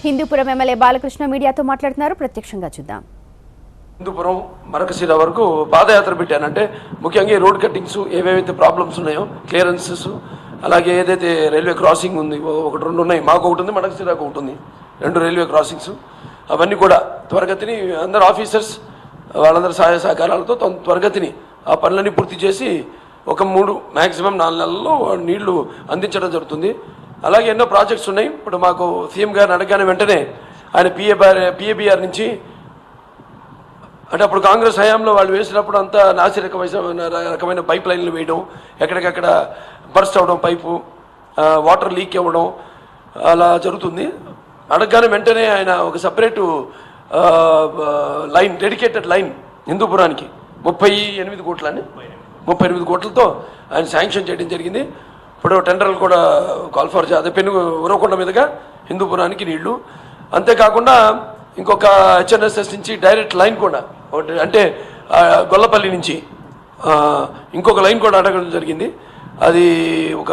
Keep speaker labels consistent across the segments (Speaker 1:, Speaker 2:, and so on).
Speaker 1: Hindupuram MLA Balakrishna మీడియాతో మాట్లాడుతున్నారు. ప్రత్యక్షంగా చూద్దాం.
Speaker 2: హిందూపురం మరకశిర వరకు పాదయాత్ర పెట్టానంటే ముఖ్యంగా ఈ రోడ్ కట్టింగ్స్ ఏవేవైతే ప్రాబ్లమ్స్ ఉన్నాయో క్లియరెన్సెస్, అలాగే ఏదైతే రైల్వే క్రాసింగ్ ఉంది, ఒకటి రెండు ఉన్నాయి, మాకు ఒకటి ఉంది, మడకశిరకు ఒకటి ఉంది, 2 రైల్వే క్రాసింగ్స్. అవన్నీ కూడా త్వరగతిని అందరు ఆఫీసర్స్ వాళ్ళందరి సహాయ సహకారాలతో త్వరగతిని ఆ పనులన్నీ పూర్తి చేసి ఒక 3 మ్యాక్సిమం 4 నెలల్లో నీళ్లు అందించడం జరుగుతుంది. అలాగే ఎన్నో ప్రాజెక్ట్స్ ఉన్నాయి. ఇప్పుడు మాకు సీఎం గారిని అడగగానే వెంటనే ఆయన పిఏబిఆర్ నుంచి, అంటే అప్పుడు కాంగ్రెస్ హయాంలో వాళ్ళు వేసినప్పుడు అంతా నాసి రకమైన పైప్ లైన్లు వేయడం, ఎక్కడికక్కడ బర్స్ట్ అవ్వడం, పైపు వాటర్ లీక్ అవ్వడం అలా జరుగుతుంది. అడగగానే వెంటనే ఆయన ఒక సపరేటు లైన్, డెడికేటెడ్ లైన్ హిందూపురానికి 38 కోట్లని 38 కోట్లతో ఆయన శాంక్షన్ చేయడం జరిగింది. ఇప్పుడు టెండర్లు కూడా కాల్ ఫర్ అదే పెనుగు ఉరవకొండ మీదుగా హిందూపురానికి నీళ్లు. అంతేకాకుండా ఇంకొక హెచ్ఎన్ఎస్ఎస్ నుంచి డైరెక్ట్ లైన్ కూడా ఒకటి, అంటే గొల్లపల్లి నుంచి ఇంకొక లైన్ కూడా అడగడం జరిగింది. అది ఒక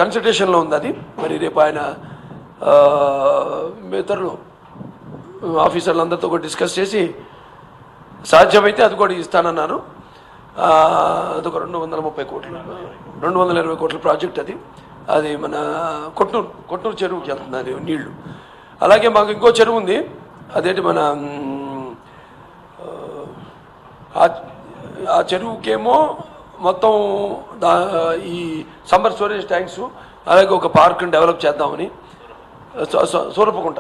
Speaker 2: కన్సల్టేషన్లో ఉంది. అది మరి రేపు ఆయన ఇతరులు ఆఫీసర్లందరితో కూడా డిస్కస్ చేసి సాధ్యమైతే అది కూడా ఇస్తానన్నారు. అదొక 230 కోట్లు, 220 కోట్ల ప్రాజెక్ట్ అది. అది మన కొట్టూరు చెరువుకి వెళ్తుంది అది నీళ్లు. అలాగే మాకు ఇంకో చెరువు ఉంది, అదేంటి మన ఆ చెరువుకేమో మొత్తం ఈ సమ్మర్ స్టోరేజ్ ట్యాంక్స్, అలాగే ఒక పార్క్ని డెవలప్ చేద్దామని సూరపకుంట.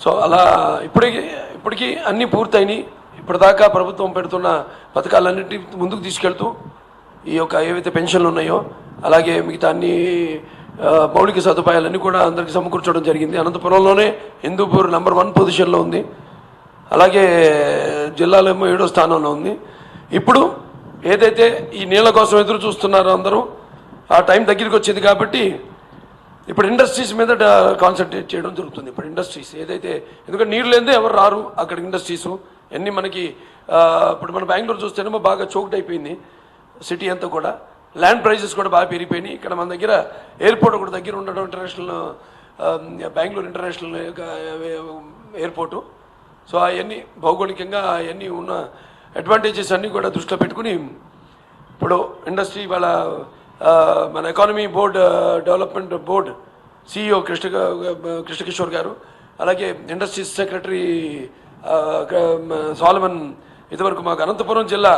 Speaker 2: సో అలా ఇప్పటికీ అన్నీ పూర్తయినాయి. ఇప్పటిదాకా ప్రభుత్వం పెడుతున్న పథకాలన్నింటినీ ముందుకు తీసుకెళ్తూ ఈ యొక్క ఏవైతే పెన్షన్లు ఉన్నాయో, అలాగే మిగతా అన్ని మౌలిక సదుపాయాలన్నీ కూడా అందరికీ సమకూర్చడం జరిగింది. అనంతపురంలోనే హిందూపూర్ నెంబర్ 1 పొజిషన్లో ఉంది. అలాగే జిల్లాలో ఏమో 7వ స్థానంలో ఉంది. ఇప్పుడు ఏదైతే ఈ నీళ్ళ కోసం ఎదురు చూస్తున్నారో అందరూ, ఆ టైం దగ్గరికి వచ్చింది కాబట్టి ఇప్పుడు ఇండస్ట్రీస్ మీద కాన్సన్ట్రేట్ చేయడం జరుగుతుంది. ఇప్పుడు ఇండస్ట్రీస్ ఏదైతే, ఎందుకంటే నీళ్ళు లేదే ఎవరు రారు అక్కడ. ఇండస్ట్రీస్ అన్నీ మనకి ఇప్పుడు మన బెంగళూరు చూస్తేనేమో బాగా చోక్ట్ అయిపోయింది సిటీ అంతా కూడా. ల్యాండ్ ప్రైజెస్ కూడా బాగా పెరిగిపోయినాయి. ఇక్కడ మన దగ్గర ఎయిర్పోర్ట్ ఒకటి దగ్గర ఉండడం, international Bengaluru international airport. So అవన్నీ భౌగోళికంగా అవన్నీ ఉన్న అడ్వాంటేజెస్ అన్నీ కూడా దృష్టిలో పెట్టుకుని ఇప్పుడు ఇండస్ట్రీ వాళ్ళ మన economy board, development board CEO Krishna Kishore గారు, అలాగే ఇండస్ట్రీస్ సెక్రటరీ సాలమన్, ఇదివరకు మాకు అనంతపురం జిల్లా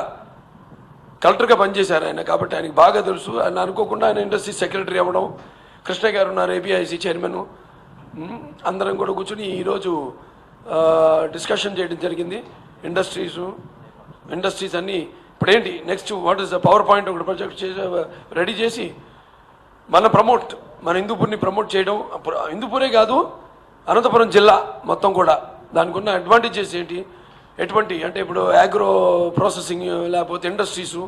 Speaker 2: కలెక్టర్గా పనిచేశారు ఆయన, కాబట్టి ఆయనకు బాగా తెలుసు. ఆయన అనుకోకుండా ఆయన ఇండస్ట్రీస్ సెక్రటరీ అవ్వడం, కృష్ణ గారు ఉన్నారు ఏపీఐసి చైర్మన్, అందరం కూడా కూర్చొని ఈరోజు డిస్కషన్ చేయడం జరిగింది. ఇండస్ట్రీస్ అన్నీ ఇప్పుడు ఏంటి next what is the power point ఒకటి ప్రాజెక్ట్ రెడీ చేసి మన హిందూపూర్ని ప్రమోట్ చేయడం. హిందూపూరే కాదు, అనంతపురం జిల్లా మొత్తం కూడా దానికి ఉన్న అడ్వాంటేజెస్ ఏంటి, ఎటువంటి అంటే ఇప్పుడు అగ్రో ప్రాసెసింగ్, లేకపోతే ఇండస్ట్రీసు,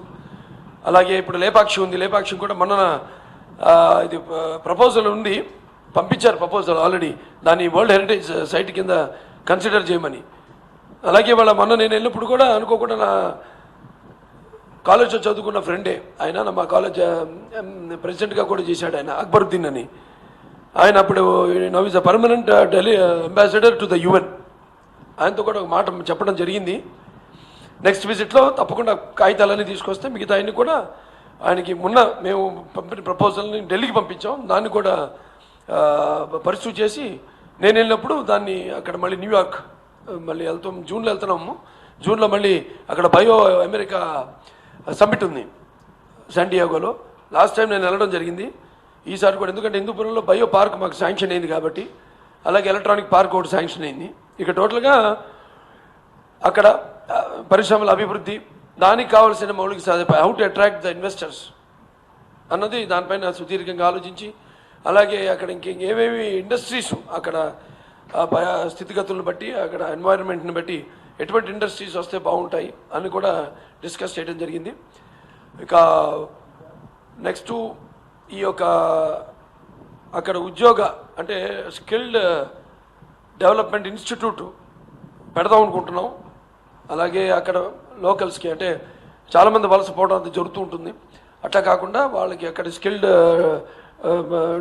Speaker 2: అలాగే ఇప్పుడు లేపాక్షి ఉంది. లేపాక్షి కూడా మొన్న ఇది ప్రపోజల్ ఉంది, పంపించారు ప్రపోజల్ ఆల్రెడీ, దాన్ని వరల్డ్ హెరిటేజ్ సైట్ కింద కన్సిడర్ చేయమని. అలాగే మొన్న నేను వెళ్ళినప్పుడు కూడా అనుకోకుండా నా కాలేజ్లో చదువుకున్న ఫ్రెండే ఆయన, మా కాలేజ్ ప్రెసిడెంట్గా కూడా చేశాడు ఆయన, అక్బరుద్దీన్ అని. ఆయన అప్పుడు now is a permanent Delhi ambassador to the UN. ఆయనతో కూడా ఒక మాట చెప్పడం జరిగింది. నెక్స్ట్ విజిట్లో తప్పకుండా కాగితాలన్నీ తీసుకొస్తే మిగతా ఆయన్ని కూడా ఆయనకి మేము పంపిన ప్రపోజల్ని ఢిల్లీకి పంపించాం. దాన్ని కూడా పరిశీలి చేసి నేను వెళ్ళినప్పుడు దాన్ని అక్కడ మళ్ళీ న్యూయార్క్ మళ్ళీ జూన్లో వెళ్తున్నాము. జూన్లో మళ్ళీ అక్కడ బయో అమెరికా సమ్మిట్ ఉంది శాండియాగోలో. లాస్ట్ టైం నేను వెళ్ళడం జరిగింది, ఈసారి కూడా, ఎందుకంటే హిందూపురంలో బయో పార్క్ మాకు శాంక్షన్ అయింది కాబట్టి, అలాగే ఎలక్ట్రానిక్ పార్క్ ఒకటి శాంక్షన్ అయింది. ఇక టోటల్గా అక్కడ పరిశ్రమల అభివృద్ధి, దానికి కావాల్సిన మౌలిక సదుపాయం, how to attract the investors అన్నది దానిపైన సుదీర్ఘంగా ఆలోచించి, అలాగే అక్కడ ఇంకేవేవి ఇండస్ట్రీస్ అక్కడ స్థితిగతులను బట్టి, అక్కడ ఎన్వైరన్మెంట్ని బట్టి ఎటువంటి ఇండస్ట్రీస్ వస్తే బాగుంటాయి అని కూడా డిస్కస్ చేయడం జరిగింది. ఇక నెక్స్ట్ ఈ యొక్క అక్కడ అంటే స్కిల్డ్ డెవలప్మెంట్ ఇన్స్టిట్యూట్ పెడదాం అనుకుంటున్నాం. అలాగే అక్కడ లోకల్స్కి, అంటే చాలామంది వలస పోవడం అది జరుగుతూ ఉంటుంది. అట్లా కాకుండా వాళ్ళకి అక్కడ స్కిల్డ్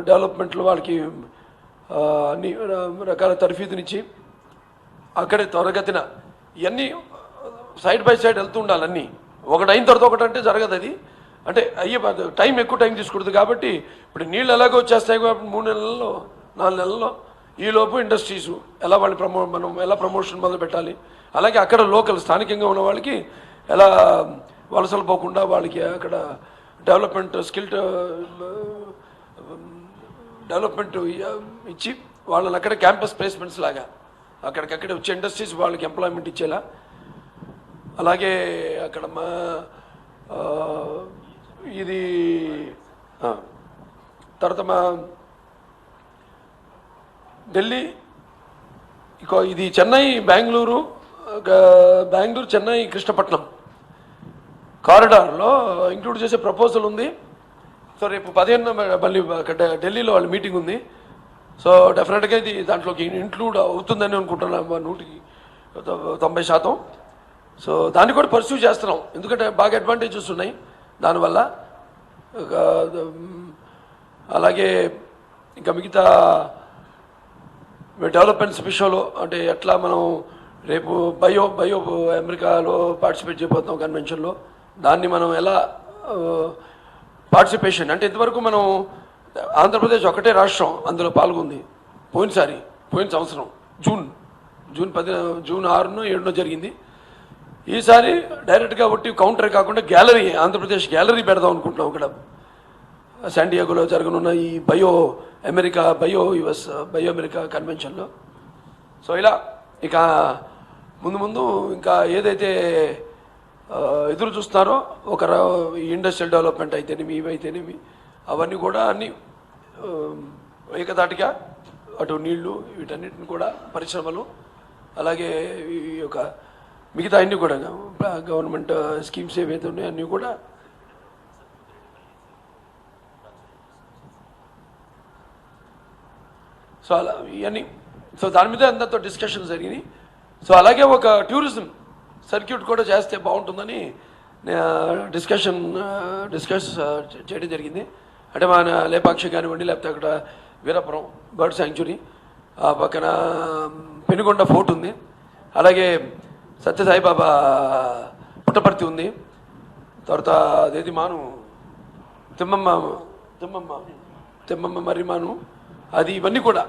Speaker 2: డెవలప్మెంట్లో వాళ్ళకి అన్ని రకాల తర్ఫీదునిచ్చి అక్కడే త్వరగతిన ఇవన్నీ సైడ్ బై సైడ్ వెళ్తూ ఉండాలి. అన్నీ ఒకటి అయిన తర్వాత ఒకటి అంటే జరగదు. అది అంటే టైం ఎక్కువ టైం తీసుకుంటుంది. కాబట్టి ఇప్పుడు నీళ్ళు ఎలాగో వచ్చేస్తాయి కాబట్టి 3 నెలల్లో 4 నెలల్లో ఈలోపు ఇండస్ట్రీసు ఎలా వాళ్ళు మనం ఎలా ప్రమోషన్ మొదలు పెట్టాలి, అలాగే అక్కడ లోకల్ స్థానికంగా ఉన్న వాళ్ళకి ఎలా వలసలు పోకుండా వాళ్ళకి అక్కడ డెవలప్మెంట్ డెవలప్మెంట్ ఇచ్చి వాళ్ళని అక్కడ క్యాంపస్ ప్లేస్మెంట్స్ లాగా అక్కడికక్కడే వచ్చే ఇండస్ట్రీస్ వాళ్ళకి ఎంప్లాయ్మెంట్ ఇచ్చేలా, అలాగే అక్కడ ఇది తర్వాత ఢిల్లీ ఇది చెన్నై బెంగళూరు చెన్నై కృష్ణపట్నం కారిడార్లో ఇంక్లూడ్ చేసే ప్రపోజల్ ఉంది. సో రేపు 15న మళ్ళీ ఢిల్లీలో వాళ్ళ మీటింగ్ ఉంది. సో డెఫినెట్గా ఇది దాంట్లోకి ఇంక్లూడ్ అవుతుందని అనుకుంటున్నాం 190%. సో దాన్ని కూడా పర్సూ చేస్తున్నాం, ఎందుకంటే బాగా అడ్వాంటేజెస్ ఉన్నాయి దానివల్ల. అలాగే ఇంకా మిగతా డెవలప్మెంట్స్ విషయంలో అంటే ఎట్లా మనం రేపు బయో అమెరికాలో పార్టిసిపేట్ చేయబోతున్నాం కన్వెన్షన్లో, దాన్ని మనం ఎలా పార్టిసిపేషన్ అంటే ఇంతవరకు మనం ఆంధ్రప్రదేశ్ ఒకటే రాష్ట్రం అందులో పాల్గొంది. పోయిన సంవత్సరం జూన్ 6 7 జరిగింది. ఈసారి డైరెక్ట్గా ఒట్టి కౌంటర్ కాకుండా గ్యాలరీ, ఆంధ్రప్రదేశ్ గ్యాలరీ పెడదాం అనుకుంటున్నాం ఇక్కడ శాండియాగోలో జరగనున్న ఈ బయో అమెరికా కన్వెన్షన్లో. సో ఇలా ఇక ముందు ఇంకా ఏదైతే ఎదురు చూస్తున్నారో ఈ ఇండస్ట్రియల్ డెవలప్మెంట్ అయితేనేమి ఇవైతేనేమి అవన్నీ కూడా అన్నీ ఏకధాటిగా అటు నీళ్లు వీటన్నిటిని కూడా పరిశ్రమలు అలాగే ఈ యొక్క మిగతా అన్నీ కూడా గవర్నమెంట్ స్కీమ్స్ ఏవైతే ఉన్నాయో అన్నీ కూడా సో అలా ఇవన్నీ సో దాని మీద అందరితో డిస్కషన్ జరిగినాయి. సో అలాగే ఒక టూరిజం సర్క్యూట్ కూడా చేస్తే బాగుంటుందని డిస్కస్ చేయడం జరిగింది. అంటే మన లేపాక్షి కానివ్వండి, లేకపోతే అక్కడ వీరపురం బర్డ్ శాంక్చురీ, ఆ పక్కన పెనుగొండ ఫోర్ట్ ఉంది, అలాగే సత్యసాయిబాబా పుట్టపర్తి ఉంది, తర్వాత అదేది తిమ్మమ్మ మర్రిమాను అది ఇవన్నీ కూడా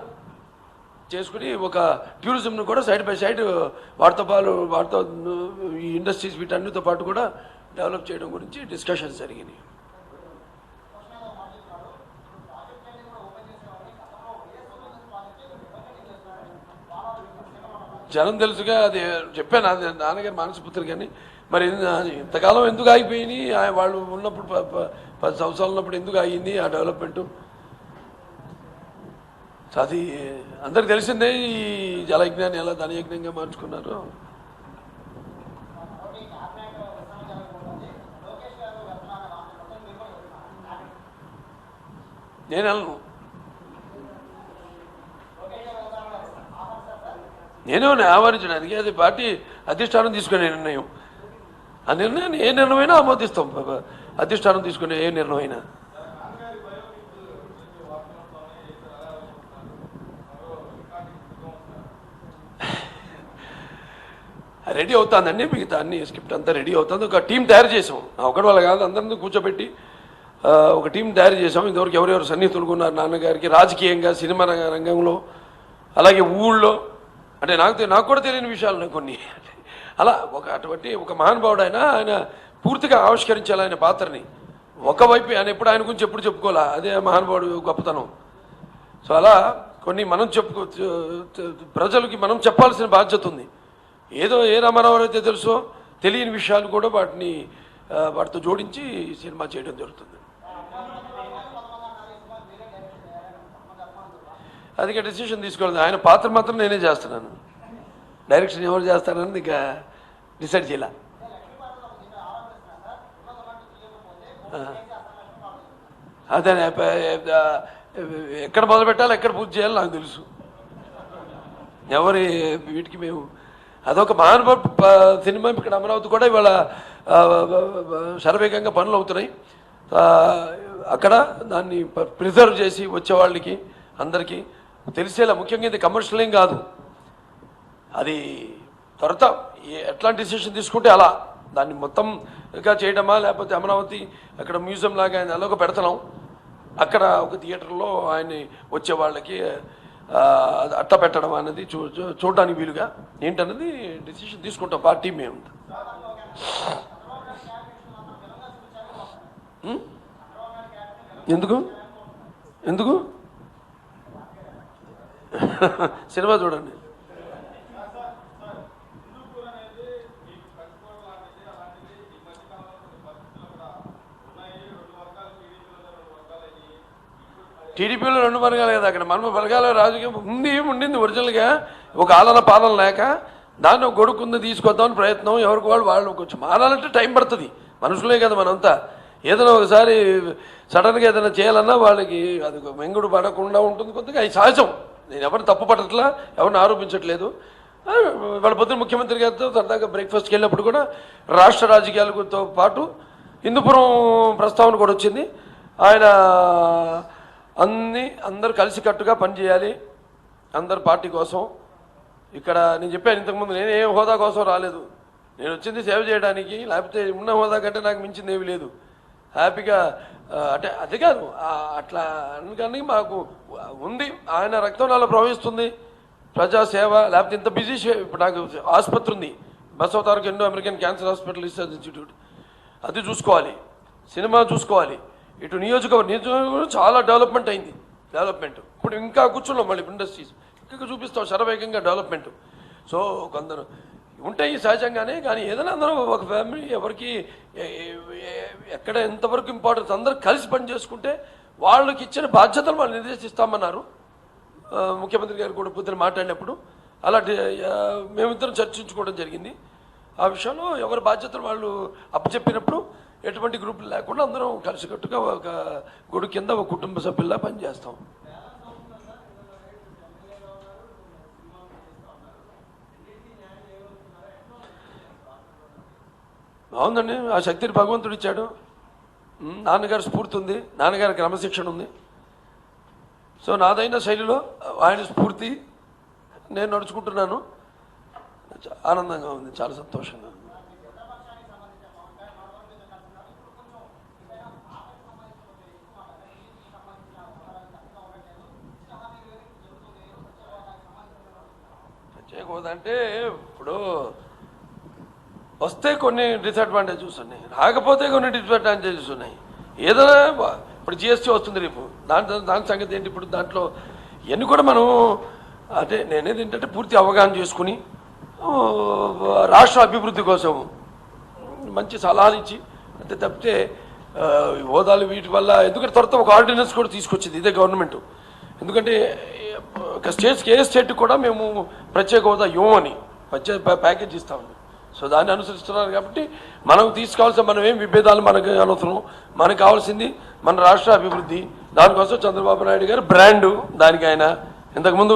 Speaker 2: చేసుకుని ఒక టూరిజంను కూడా సైడ్ బై సైడ్ వాటితో ఈ ఇండస్ట్రీస్ వీటన్నిటితో పాటు కూడా డెవలప్ చేయడం గురించి డిస్కషన్స్ జరిగినాయి. జనం తెలుసుగా, అది చెప్పాను, అది నాన్నగారు మానసపుత్రులు. కానీ మరి ఇంతకాలం ఎందుకు ఆగిపోయినాయి, వాళ్ళు ఉన్నప్పుడు 10 సంవత్సరాలు ఉన్నప్పుడు ఎందుకు అయ్యింది ఆ డెవలప్మెంటు? అది అందరికి తెలిసిందే. ఈ జలయజ్ఞాన్ని ఎలా ధనయజ్ఞంగా మార్చుకున్నారు. నేను వెళ్ళను, నేనే ఆహ్వానించడానికి. అది పార్టీ అధిష్టానం తీసుకునే నిర్ణయం. ఆ నిర్ణయాన్ని ఏ నిర్ణయమైనా ఆమోదిస్తాం. అధిష్టానం తీసుకునే ఏ నిర్ణయం అయినా. రెడీ అవుతుందండి, మిగతా అన్ని స్క్రిప్ట్ అంతా రెడీ అవుతుంది. ఒక టీం తయారు చేసాం, ఒకటి వల్ల కాదు, అందరినీ కూర్చోబెట్టి ఒక టీం తయారు చేసాం. ఇంతవరకు ఎవరెవరు సన్నిహితులు ఉన్నారు నాన్నగారికి రాజకీయంగా, సినిమా రంగంలో, అలాగే ఊళ్ళో, అంటే నాకు కూడా తెలియని విషయాలు కొన్ని. అలా అటువంటి ఒక మహానుభావుడు ఆయన పూర్తిగా ఆవిష్కరించాలి ఆయన పాత్రని. ఒకవైపు ఆయన ఆయన గురించి ఎప్పుడు చెప్పుకోవాలా, అదే మహానుభావుడు గొప్పతనం. సో అలా కొన్ని మనం ప్రజలకి మనం చెప్పాల్సిన బాధ్యత ఉంది. ఏదో ఏ రామారావు అయితే తెలుసో తెలియని విషయాలు కూడా వాటితో జోడించి సినిమా చేయడం జరుగుతుంది. అది డెసిషన్ తీసుకోవాలి. ఆయన పాత్ర మాత్రం నేనే చేస్తున్నాను, డైరెక్షన్ ఎవరు చేస్తారని ఇంకా డిసైడ్ చేయాల. అదే ఎక్కడ మొదలు పెట్టాలి, ఎక్కడ పూర్తి చేయాలో నాకు తెలుసు. ఎవరి వీటికి మేము అదొక మహానుభావు సినిమా. ఇక్కడ అమరావతి కూడా ఇవాళ శరవేగంగా పనులు అవుతున్నాయి. అక్కడ దాన్ని ప్రిజర్వ్ చేసి వచ్చేవాళ్ళకి అందరికీ తెలిసేలా, ముఖ్యంగా ఇది కమర్షియల్ ఏం కాదు, అది త్వరత ఎట్లాంటి డిసిషన్ తీసుకుంటే అలా దాన్ని మొత్తంగా చేయడమా, లేకపోతే అమరావతి అక్కడ మ్యూజియం లాగా ఆయన ఎలాగో పెడుతున్నాం, అక్కడ ఒక థియేటర్లో ఆయన్ని వచ్చే వాళ్ళకి అట్ట పెట్టడం అనేది చూడడానికి వీలుగా ఏంటన్నది డిసిషన్ తీసుకుంటాం పార్టీ మేము. ఎందుకు ఎందుకు సినిమా చూడండి. టీడీపీలో 2 వర్గాలు కదా, అక్కడ మన వర్గాల రాజకీయం ఉండింది ఒరిజినల్గా, ఒక ఆలన పాలన లేక దాన్ని ఒక గొడుకుంది తీసుకొద్దామని ప్రయత్నం, ఎవరికి వాళ్ళు కొంచెం మారాలంటే టైం పడుతుంది, మనుషులే కదా మనంతా. ఏదైనా ఒకసారి సడన్గా ఏదైనా చేయాలన్నా వాళ్ళకి అది మెంగుడు పడకుండా ఉంటుంది కొద్దిగా, అది సహజం. నేను ఎవరిని తప్పు పట్టట్లా, ఎవరిని ఆరోపించట్లేదు. వాళ్ళ పొద్దున ముఖ్యమంత్రి గారితో సరదాగా బ్రేక్ఫాస్ట్కి వెళ్ళినప్పుడు కూడా రాష్ట్ర రాజకీయాలతో పాటు హిందూపురం ప్రస్తావన కూడా వచ్చింది. ఆయన అందరూ కలిసికట్టుగా పనిచేయాలి, అందరు పార్టీ కోసం. ఇక్కడ నేను చెప్పాను ఇంతకుముందు, నేను ఏ హోదా కోసం రాలేదు, నేను వచ్చింది సేవ చేయడానికి, లేకపోతే ఉన్న హోదా కంటే నాకు మించింది ఏమీ లేదు. హ్యాపీగా అంటే అది కాదు అట్లా అందుకని మాకు ఉంది, ఆయన రక్తం నాలో ప్రవహిస్తుంది, ప్రజాసేవ. లేకపోతే ఇంత బిజీ ఇప్పుడు నాకు ఆసుపత్రి ఉంది, Basavataraka Indo American cancer hospital research institute, అది చూసుకోవాలి, సినిమా చూసుకోవాలి, ఇటు నియోజకవర్గం చాలా డెవలప్మెంట్ అయింది. ఇప్పుడు ఇంకా కూర్చున్నాం, మళ్ళీ ఇండస్ట్రీస్ ఇంకా చూపిస్తాం శరవేగంగా డెవలప్మెంట్. సో కొందరు ఉంటాయి సహజంగానే, కానీ ఏదైనా అందరూ ఒక ఫ్యామిలీ ఎవరికి ఎక్కడ ఎంతవరకు ఇంపార్టెన్స్ అందరూ కలిసి పని చేసుకుంటే వాళ్ళకి ఇచ్చిన బాధ్యతలు వాళ్ళు నిర్దేశిస్తామన్నారు ముఖ్యమంత్రి గారు కూడా పొద్దున మాట్లాడినప్పుడు. అలాంటి మేమిద్దరం చర్చించుకోవడం జరిగింది. ఆ విషయంలో ఎవరి బాధ్యతలు వాళ్ళు అప్పచెప్పినప్పుడు ఎటువంటి గ్రూపులు లేకుండా అందరం కలిసికట్టుగా ఒక గొడుగు కింద ఒక కుటుంబ సభ్యుల్లా పనిచేస్తాం. బాగుందండి, ఆ శక్తిని భగవంతుడు ఇచ్చాడు. నాన్నగారి స్ఫూర్తి ఉంది, నాన్నగారి క్రమశిక్షణ ఉంది. సో నాదైన శైలిలో ఆయన స్ఫూర్తి నేను నడుచుకుంటున్నాను. ఆనందంగా ఉంది, చాలా సంతోషంగా ఉంది. ప్రత్యేక హోదా అంటే ఇప్పుడు వస్తే కొన్ని డిసడ్వాంటేజెస్ ఉన్నాయి, రాకపోతే కొన్ని డిసడ్వాంటేజెస్ ఉన్నాయి. ఏదైనా ఇప్పుడు జిఎస్టీ వస్తుంది రేపు, దాని సంగతి ఏంటి? ఇప్పుడు దాంట్లో ఇవన్నీ కూడా మనం అంటే నేనేది ఏంటంటే పూర్తి అవగాహన చేసుకుని రాష్ట్ర అభివృద్ధి కోసం మంచి సలహాలు ఇచ్చి అంటే తప్పితే హోదాలు వీటి వల్ల, ఎందుకంటే త్వరతో ఒక ఆర్డినెన్స్ కూడా తీసుకొచ్చింది ఇదే గవర్నమెంట్. ఎందుకంటే ఒక స్టేట్స్కి ఏ స్టేట్కి కూడా మేము ప్రత్యేక హోదా ఇవ్వమని ప్యాకేజ్ ఇస్తామని. సో దాన్ని అనుసరిస్తున్నారు కాబట్టి మనకు తీసుకోవాల్సిన మనం ఏం విభేదాలు మనకు అనవసరం. మనకు కావాల్సింది మన రాష్ట్ర అభివృద్ధి. దానికోసం చంద్రబాబు నాయుడు గారు బ్రాండు, దానికి ఆయన ఇంతకుముందు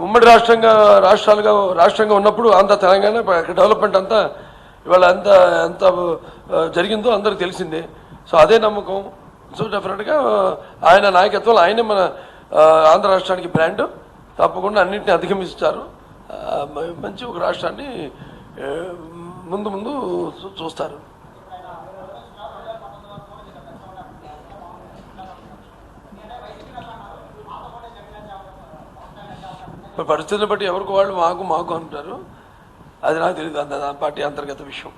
Speaker 2: ఉమ్మడి రాష్ట్రంగా ఉన్నప్పుడు అంత తెలంగాణ డెవలప్మెంట్ అంతా ఇవాళ ఎంత జరిగిందో అందరికి తెలిసిందే. సో అదే నమ్మకం. సో డెఫినెట్గా ఆయన నాయకత్వంలో ఆయనే మన ఆంధ్ర రాష్ట్రానికి బ్రాండ్. తప్పకుండా అన్నింటినీ అధిగమిస్తారు, మంచి ఒక రాష్ట్రాన్ని ముందు చూస్తారు. పరిస్థితులను బట్టి ఎవరికి వాళ్ళు మాకు అంటారు, అది నాకు తెలియదు, అంత పార్టీ అంతర్గత విషయం.